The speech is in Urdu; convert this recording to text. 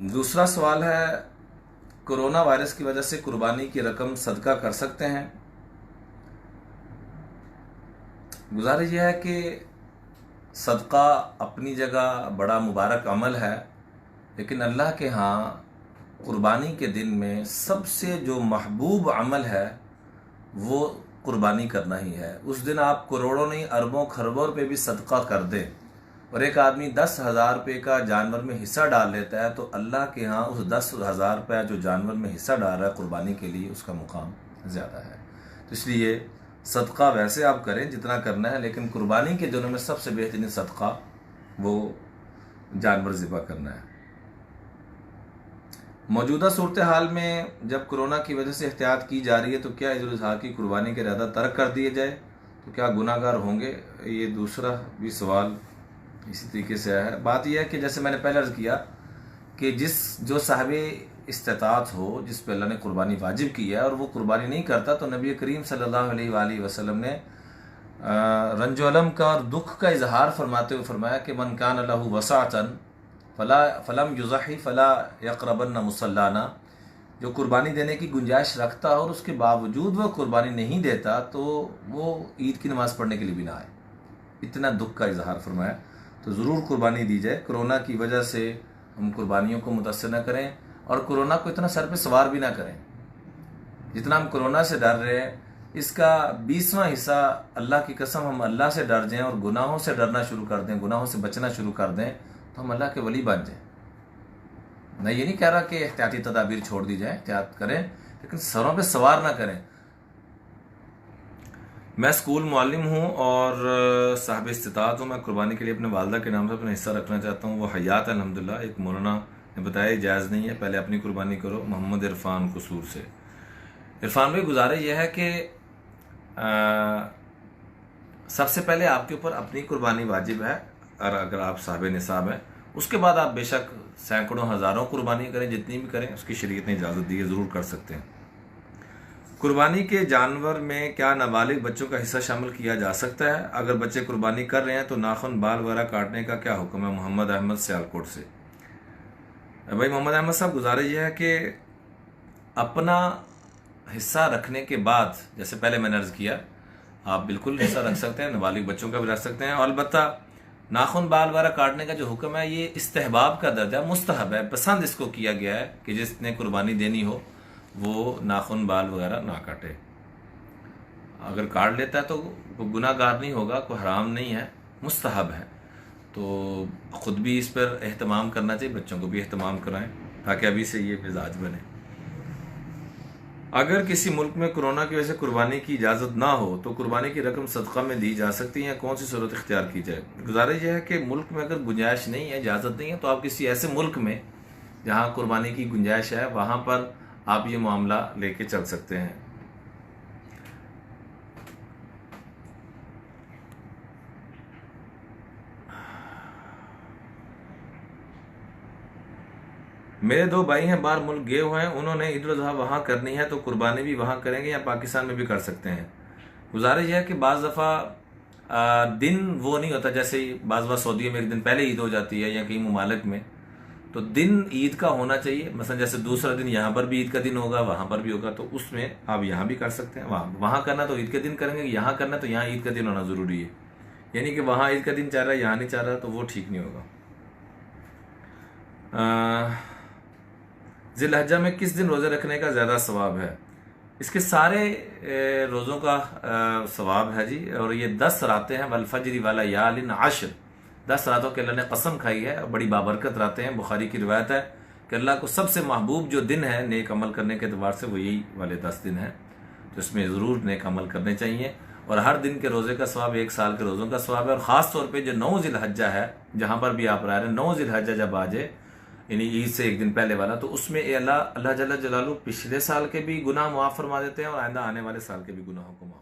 دوسرا سوال ہے، کرونا وائرس کی وجہ سے قربانی کی رقم صدقہ کر سکتے ہیں؟ گزارش یہ ہے کہ صدقہ اپنی جگہ بڑا مبارک عمل ہے، لیکن اللہ کے ہاں قربانی کے دن میں سب سے جو محبوب عمل ہے وہ قربانی کرنا ہی ہے۔ اس دن آپ کروڑوں نہیں اربوں خربوں روپے بھی صدقہ کر دیں اور ایک آدمی 10,000 روپے کا جانور میں حصہ ڈال لیتا ہے تو اللہ کے ہاں اس 10,000 روپے جو جانور میں حصہ ڈال رہا ہے قربانی کے لیے، اس کا مقام زیادہ ہے۔ تو اس لیے صدقہ ویسے آپ کریں جتنا کرنا ہے، لیکن قربانی کے دنوں میں سب سے بہترین صدقہ وہ جانور ذبح کرنا ہے۔ موجودہ صورتحال میں جب کرونا کی وجہ سے احتیاط کی جا رہی ہے تو کیا عید الاضحیٰ کی قربانی کا ارادہ ترک کر دیے جائے تو کیا گناہ گار ہوں گے؟ یہ دوسرا بھی سوال اسی طریقے سے آیا ہے۔ بات یہ ہے کہ جیسے میں نے پہلے عرض کیا کہ جو صاحب استطاعت ہو، جس پہ اللہ نے قربانی واجب کی ہے اور وہ قربانی نہیں کرتا، تو نبی کریم صلی اللہ علیہ وآلہ وسلم نے رنج و علم کا اور دکھ کا اظہار فرماتے ہوئے فرمایا کہ من کان لہ وسعۃ فلم یضحی فلا یقربن مصلانا، جو قربانی دینے کی گنجائش رکھتا اور اس کے باوجود وہ قربانی نہیں دیتا تو وہ عید کی نماز پڑھنے کے لیے بھی نہ آئے۔ اتنا دکھ کا اظہار فرمایا، تو ضرور قربانی دی جائے۔ کرونا کی وجہ سے ہم قربانیوں کو متاثر نہ کریں اور کرونا کو اتنا سر پہ سوار بھی نہ کریں۔ جتنا ہم کرونا سے ڈر رہے ہیں، اس کا 20واں حصہ اللہ کی قسم ہم اللہ سے ڈر جائیں اور گناہوں سے ڈرنا شروع کر دیں، گناہوں سے بچنا شروع کر دیں تو ہم اللہ کے ولی بن جائیں۔ میں یہ نہیں کہہ رہا کہ احتیاطی تدابیر چھوڑ دی جائیں، احتیاط کریں، لیکن سروں پہ سوار نہ کریں۔ میں اسکول معلم ہوں اور صاحب استطاعت ہوں۔ میں قربانی کے لیے اپنے والدہ کے نام سے اپنا حصہ رکھنا چاہتا ہوں، وہ حیات ہے الحمدللہ۔ ایک مولانا نے بتایا جائز نہیں ہے، پہلے اپنی قربانی کرو۔ محمد عرفان قصور سے۔ عرفان بھائی، گزارش یہ ہے کہ سب سے پہلے آپ کے اوپر اپنی قربانی واجب ہے، اور اگر آپ صاحب نصاب ہیں اس کے بعد آپ بے شک سینکڑوں ہزاروں قربانی کریں، جتنی بھی کریں، اس کی شریعت نے اجازت دی ہے، ضرور کر سکتے ہیں۔ قربانی کے جانور میں کیا نابالغ بچوں کا حصہ شامل کیا جا سکتا ہے؟ اگر بچے قربانی کر رہے ہیں تو ناخن بال وغیرہ کاٹنے کا کیا حکم ہے؟ محمد احمد سیالکوٹ سے۔ بھائی محمد احمد صاحب، گزارش یہ ہے کہ اپنا حصہ رکھنے کے بعد، جیسے پہلے میں نے عرض کیا، آپ بالکل حصہ رکھ سکتے ہیں، نابالغ بچوں کا بھی رکھ سکتے ہیں، اور البتہ ناخن بال وغیرہ کاٹنے کا جو حکم ہے یہ استحباب کا درجہ، مستحب ہے، پسند اس کو کیا گیا ہے کہ جس نے قربانی دینی ہو وہ ناخن بال وغیرہ نہ کاٹے۔ اگر کاٹ لیتا ہے تو وہ گناہ گار نہیں ہوگا، کوئی حرام نہیں ہے، مستحب ہے۔ تو خود بھی اس پر اہتمام کرنا چاہیے، بچوں کو بھی اہتمام کرائیں تاکہ ابھی سے یہ مزاج بنے۔ اگر کسی ملک میں کرونا کی وجہ سے قربانی کی اجازت نہ ہو تو قربانی کی رقم صدقہ میں دی جا سکتی ہے، کون سی صورت اختیار کی جائے؟ گزارش یہ ہے کہ ملک میں اگر گنجائش نہیں ہے، اجازت نہیں ہے، تو آپ کسی ایسے ملک میں جہاں قربانی کی گنجائش ہے وہاں پر آپ یہ معاملہ لے کے چل سکتے ہیں۔ میرے 2 بھائی ہیں، باہر ملک گئے ہوئے ہیں، انہوں نے عید الاضحیٰ وہاں کرنی ہے تو قربانی بھی وہاں کریں گے یا پاکستان میں بھی کر سکتے ہیں؟ گزارش یہ ہے کہ بعض دفعہ دن وہ نہیں ہوتا، جیسے بعض دفعہ سعودیہ میں ایک دن پہلے عید ہو جاتی ہے یا کئی ممالک میں، تو دن عید کا ہونا چاہیے۔ مثلا جیسے دوسرا دن یہاں پر بھی عید کا دن ہوگا، وہاں پر بھی ہوگا، تو اس میں آپ یہاں بھی کر سکتے ہیں۔ وہاں کرنا تو عید کے دن کریں گے، یہاں کرنا تو یہاں عید کا دن ہونا ضروری ہے، یعنی کہ وہاں عید کا دن چاہ رہا ہے یہاں نہیں چاہ رہا، تو وہ ٹھیک نہیں ہوگا۔ ذی الحجہ میں کس دن روزے رکھنے کا زیادہ ثواب ہے؟ اس کے سارے روزوں کا ثواب ہے جی، اور یہ 10 راتیں ہیں، والفجر ولیال عشر، 10 راتوں کے اللہ نے قسم کھائی ہے، بڑی بابرکت راتیں ہیں۔ بخاری کی روایت ہے کہ اللہ کو سب سے محبوب جو دن ہے نیک عمل کرنے کے اعتبار سے وہ یہی والے 10 دن ہیں، تو اس میں ضرور نیک عمل کرنے چاہیے، اور ہر دن کے روزے کا ثواب 1 سال کے روزوں کا ثواب ہے۔ اور خاص طور پہ جو 9 ذی الحجہ ہے، جہاں پر بھی آپ رہ رہے ہیں، 9 ذی الحجہ جب آ جائے، یعنی عید سے ایک دن پہلے والا، تو اس میں اللہ جل جلالہ پچھلے سال کے بھی گناہ معاف فرما دیتے ہیں اور آئندہ آنے والے سال کے بھی گناہوں کو معاف